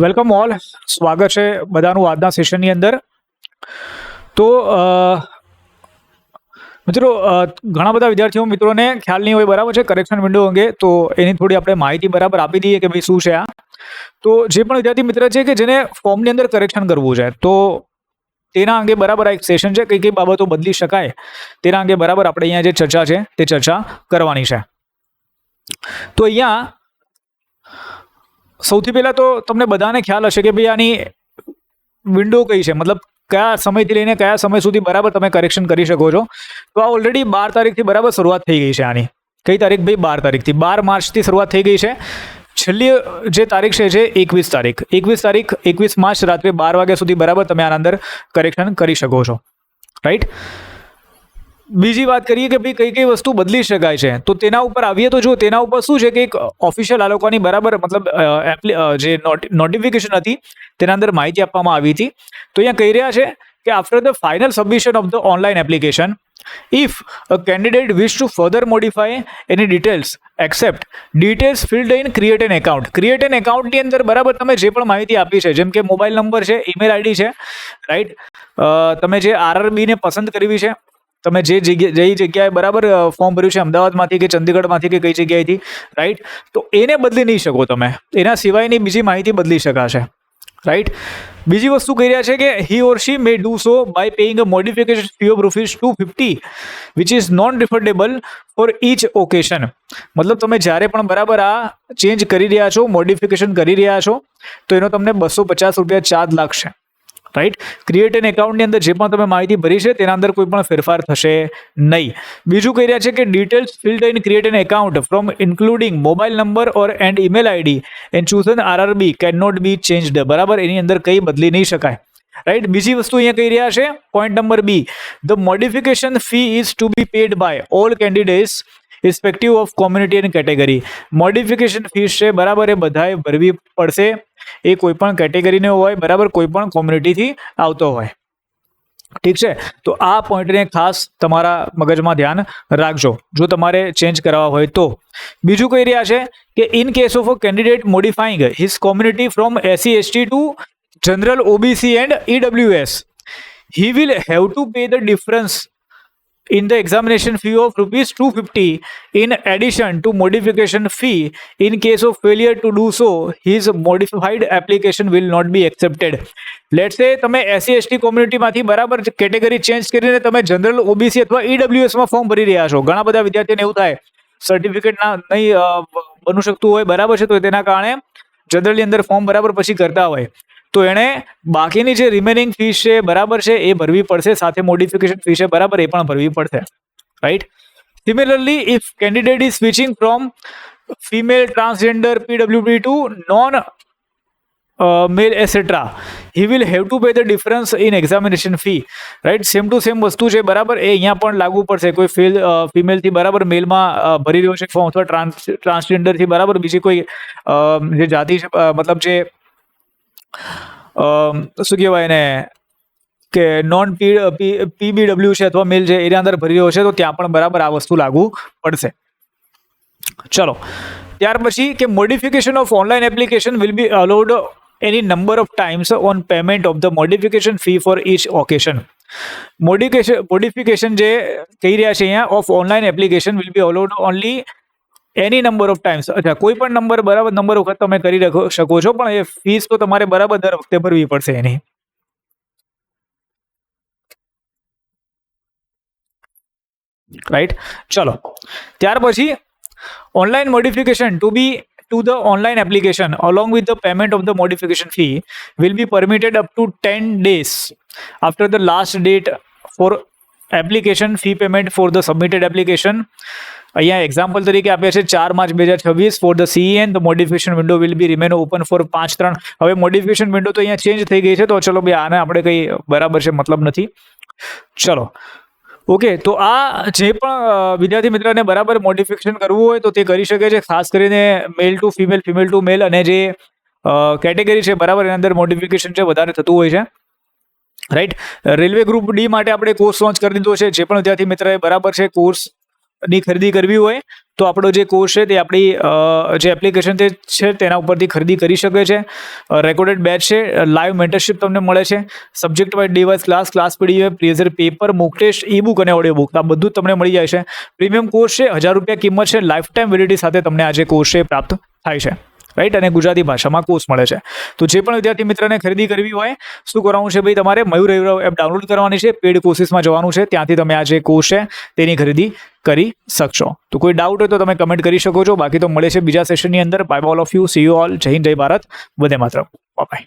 Welcome all, સ્વાગત છે બધાનું આજના સેશનની અંદર. તો મિત્રો, ઘણા બધા વિદ્યાર્થીઓ મિત્રોને ખ્યાલ નહીં હોય, બરાબર છે, કરેક્શન વિન્ડો અંગે. તો એની થોડી આપણે માહિતી બરાબર આપી દઈએ કે ભાઈ શું છે આ. તો જે પણ વિદ્યાર્થી મિત્ર છે કે જેને ફોર્મની અંદર કરેક્શન કરવું છે, તો તેના અંગે બરાબર આ એક સેશન છે, કઈ કઈ બાબતો બદલી શકાય તેના અંગે બરાબર આપણે અહીંયા જે ચર્ચા છે તે ચર્ચા કરવાની છે. તો અહીંયા સૌથી પહેલા તો તમને બધાને ખ્યાલ હશે કે ભાઈ આની વિન્ડો કઈ છે, મતલબ કયા સમયથી લઈને કયા સમય સુધી બરાબર તમે કરેક્શન કરી શકો છો. તો આ ઓલરેડી 12 તારીખથી બરાબર શરૂઆત થઈ ગઈ છે આની. કઈ તારીખ ભાઈ? 12 તારીખથી. 12 માર્ચથી શરૂઆત થઈ ગઈ છે. છેલ્લી જે તારીખ છે 21 તારીખ. 21 માર્ચ રાત્રે 12 વાગ્યા સુધી બરાબર તમે આના અંદર કરેક્શન કરી શકો છો, રાઈટ. બીજી વાત કરીએ કે ભાઈ કઈ કઈ વસ્તુ બદલી શકાય છે, તો તેના ઉપર આવીએ. તો જો તેના ઉપર શું છે કે એક ઓફિશિયલ આ લોકોની બરાબર મતલબ જે નોટિફિકેશન હતી તેના અંદર માહિતી આપવામાં આવી હતી. તો અહીંયા કહી રહ્યા છે કે after the final submission of the online application, if a candidate wish to further modify any details except details filled in create an account ની અંદર બરાબર તમે જે પણ માહિતી આપી છે, જેમ કે મોબાઈલ નંબર છે, ઈમેલ આઈડી છે, રાઈટ, તમે જે RRB ને પસંદ કરવી છે, તમે જે જગ્યાએ બરાબર ફોર્મ ભર્યું છે, અમદાવાદમાંથી કે ચંદીગઢમાંથી કે કઈ જગ્યાએથી, રાઈટ, તો એને બદલી નહીં શકો તમે. એના સિવાયની બીજી માહિતી બદલી શકાશે, રાઈટ. બીજી વસ્તુ કહી રહ્યા છે કે he or she may do so by paying a modification fee of ₹250 which is non-refundable for each occasion. મતલબ તમે જ્યારે પણ બરાબર આ ચેન્જ કરી રહ્યા છો, મોડિફિકેશન કરી રહ્યા છો, તો એનો તમને ₹250 ચાર્જ લાગશે, રાઈટ. ક્રિએટ એન એકાઉન્ટની અંદર જે પણ તમે માહિતી ભરી છે તેના અંદર કોઈ પણ ફેરફાર થશે નહીં. બીજું કહી રહ્યા છે કે details field in create an account from including mobile number or and email ID and chosen RRB can not be changed. બરાબર, એની અંદર કંઈ બદલી નહીં શકાય, રાઈટ. બીજી વસ્તુ અહીંયા કહી રહ્યા છે, point number B, the modification fee is to be paid by all candidates irrespective of community and category. Modification fees છે બરાબર એ બધાએ ભરવી પડશે. એ કોઈ પણ કેટેગરીનો હોય, બરાબર, કોઈ પણ કોમ્યુનિટીથી આવતો હોય, ઠીક છે. તો આ પોઈન્ટને ખાસ તમારા મગજમાં ધ્યાન રાખજો જો તમારે ચેન્જ કરાવવા હોય તો. બીજું કહી રહ્યા છે કે in case of a candidate modifying his community from SC/ST to general OBC and EWS, he will have to pay the difference in the examination fee of ₹250 in addition to modification fee. In case of failure to do so, his modified application will not be accepted. Let's say તમે SC/ST કોમ્યુનિટીમાંથી બરાબર category change કરીને તમે general OBC અથવા EWS માં form ભરી રહ્યા છો. ઘણા બધા વિદ્યાર્થીઓને એવું થાય, સર્ટિફિકેટ નહીં બની શકતું હોય, બરાબર છે, તો તેના કારણે જનરલની અંદર ફોર્મ બરાબર પછી કરતા હોય, તો એણે બાકીની જે રિમેનિંગ ફીસ છે બરાબર છે એ ભરવી પડશે, સાથે મોડિફિકેશન ફી છે બરાબર એ પણ ભરવી પડશે, right. Similarly if candidate is switching from female, transgender, PWD to non male etcetera, he will have to pay the difference in examination fee, right. Same to same વસ્તુ છે બરાબર એ અહીંયા પણ લાગુ પડશે. કોઈ ફિમેલથી બરાબર મેલમાં ભરી રહ્યો છે ફોર્મ, અથવા ટ્રાન્સજેન્ડરથી બરાબર બીજી કોઈ જે જાતિ છે, મતલબ જે શું કહેવાય એને કે નોન PBW છે અથવા મેલ છે એના અંદર ભરી રહ્યો છે, તો ત્યાં પણ બરાબર આ વસ્તુ લાગુ પડશે. ચલો, ત્યાર પછી કે modification of online application will be allowed any number of times on payment of the modification fee for each occasion. Modification જે કહી રહ્યા છે અહીંયા of online application will be allowed only any number of times. અચ્છા, કોઈ પણ number વખત તમે કરી શકો છો, પણ એ ફીસ તો તમારે બરાબર દર વખતે ભરવી પડશે એની, રાઈટ. ચલો, ત્યાર પછી online modification to the online application along with the payment of the modification fee will be permitted up to 10 days after the last date for application fee payment for the submitted application. અહીંયા example તરીકે આપ્યા છે 4 March 2026 for the CEN. The modification window will be remain open four 5/3. હવે modification window તો અહીંયા change થઈ ગઈ છે, તો ચલો ભાઈ આને આપણે કંઈ બરાબર છે મતલબ નથી. ચલો, ઓકે. તો આ જે પણ વિદ્યાર્થી મિત્રને બરાબર મોડિફિકેશન કરવું હોય તો તે કરી શકે છે, ખાસ કરીને મેલ ટુ ફિમેલ, ફિમેલ ટુ મેલ, અને જે કેટેગરી છે બરાબર એના અંદર મોડિફિકેશન છે વધારે થતું હોય છે, રાઈટ. રેલવે ગ્રુપ D માટે આપણે કોર્સ લોન્ચ કરી દીધો છે. જે પણ વિદ્યાર્થી મિત્રએ બરાબર છે કોર્સ ની ખરીદી કરવી હોય તો આપણો જે કોર્સ છે તે આપણી જે એપ્લિકેશન તે છે તેના ઉપરથી ખરીદી કરી શકે છે. રેકોર્ડેડ બેચ છે, લાઈવ મેન્ટરશિપ તમને મળે છે, subject wise device class PDF, pleasure paper, mock test, e book અને ઓડિયો બુક આ બધું જ તમને મળી જાય છે. પ્રીમિયમ કોર્સ છે, 1000 રૂપિયા કિંમત છે, લાઈફ ટાઈમ વેલિડિટી સાથે તમને આ જે કોર્સ છે પ્રાપ્ત થાય છે. રાઈટ, અને ગુજરાતી ભાષામાં કોર્સ મળે છે. તો જે પણ વિદ્યાર્થી મિત્રને ખરીદી કરવી હોય શું કરવાનું છે ભાઈ, તમારે મયુર એપ ડાઉનલોડ કરવાની છે, પેડ કોર્સીસમાં જવાનું છે, ત્યાંથી તમે આ જે કોર્સ છે તેની ખરીદી કરી શકશો. તો કોઈ ડાઉટ હોય તો તમે કમેન્ટ કરી શકો છો. બાકી તો મળે છે બીજા સેશનની અંદર. Bye all of you, see you all. જય હિન્દ, જય ભારત, વંદે માતરમ. બાય.